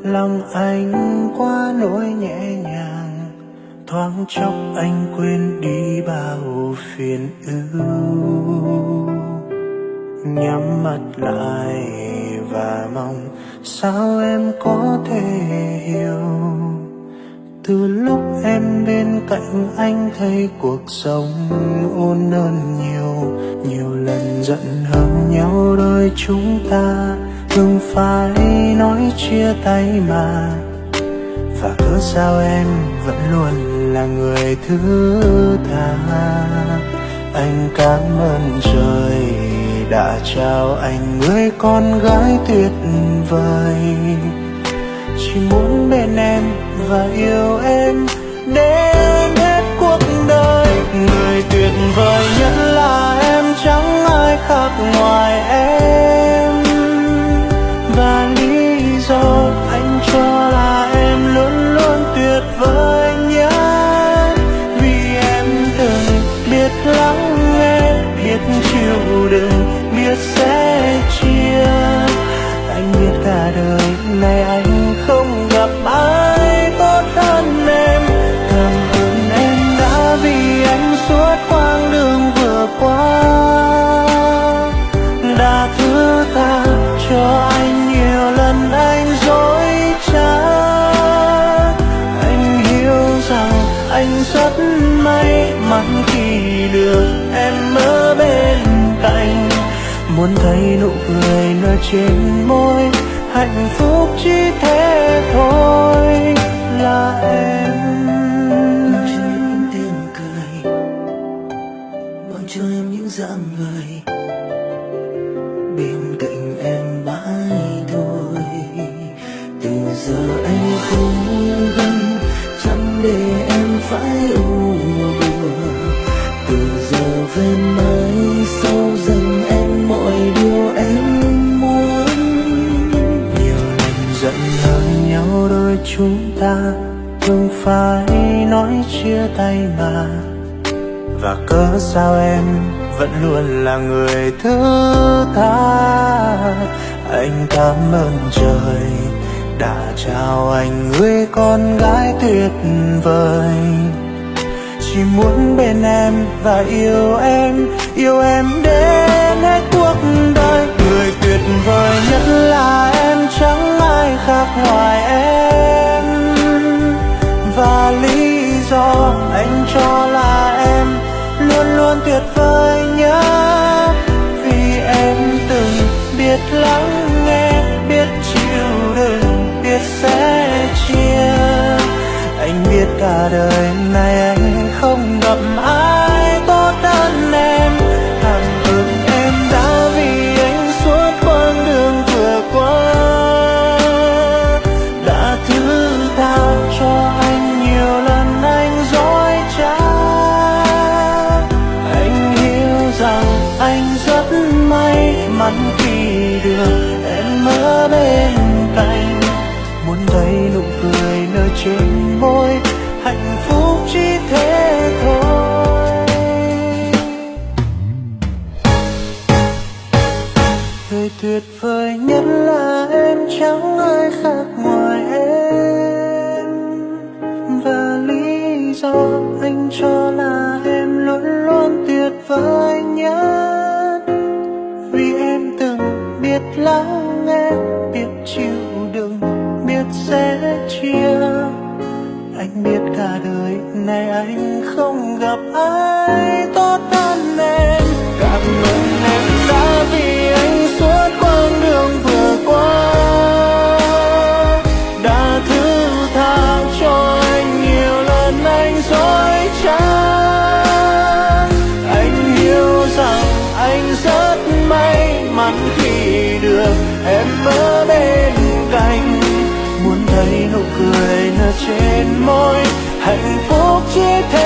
lòng anh quá nỗi nhẹ nhàng, thoáng chốc anh quên đi bao phiền ưu. Nhắm mắt lại và mong sao em có thể hiểu. Từ lúc em bên cạnh anh thấy cuộc sống ôn hơn nhiều. Nhiều lần giận hờn nhau đôi chúng ta thường phải nói chia tay mà. Và cớ sao em vẫn luôn là người thứ tha. Anh cảm ơn trời đã trao anh người con gái tuyệt vời. Chỉ muốn bên em và yêu em đến hết cuộc đời. Người tuyệt vời nhất là em, chẳng ai khác ngoài em. Và lý do anh cho là em luôn luôn tuyệt vời nhất. Vì em từng biết lắng nghe, biết chịu đựng, biết sẻ chia. Anh biết cả đời này anh không gặp ai tốt hơn em. Cảm ơn em đã vì anh suốt quãng đường vừa qua, đã thứ tha cho anh nhiều lần anh dối trá. Anh hiểu rằng anh rất may mắn khi được em ở bên cạnh. Muốn thấy nụ cười nở trên môi, hạnh phúc chỉ thế thôi là em. Mang cho em tiếng cười, mang cho em những dáng người, bên cạnh em mãi thôi. Từ giờ anh cố gắng chẳng để em phải u buồn. Từ giờ về mai sau dành em mọi điều em muốn. Nhiều lần giận hờn nhau đôi chúng ta thường phải nói chia tay mà. Và cớ sao em vẫn luôn là người thứ tha. Anh cảm ơn trời đã trao anh người con gái tuyệt vời. Chỉ muốn bên em và yêu em đến hết cuộc đời. Người tuyệt vời nhất là em, chẳng ai khác ngoài em. Và lý do anh cho là em luôn luôn tuyệt vời nhất. Vì em từng biết lắng nghe, biết chịu đựng, biết sẻ chia. Anh biết cả đời này anh không gặp ai tốt hơn em. Cảm ơn em đã vì anh suốt quãng đường vừa qua, đã thứ tha cho anh nhiều lần anh dối trá. Anh hiểu rằng anh rất may mắn khi được em ở bên cạnh. Muốn thấy nụ cười nở trên môi, hạnh phúc chỉ thế thôi. Người tuyệt vời nhất là em, chẳng ai khác ngoài em. Và lý do anh cho là em luôn luôn tuyệt vời nhất. Vì em từng biết lắng nghe, biết chịu đựng, biết sẻ chia. Anh biết cả đời này anh không gặp ai tốt hơn em. Cảm ơn em đã vì anh suốt quãng đường vừa qua, đã thứ tha cho anh nhiều lần anh dối trá. Anh hiểu rằng anh rất may mắn khi được em ở bên cạnh. Muốn thấy nụ cười nở trên môi, hạnh phúc chỉ thế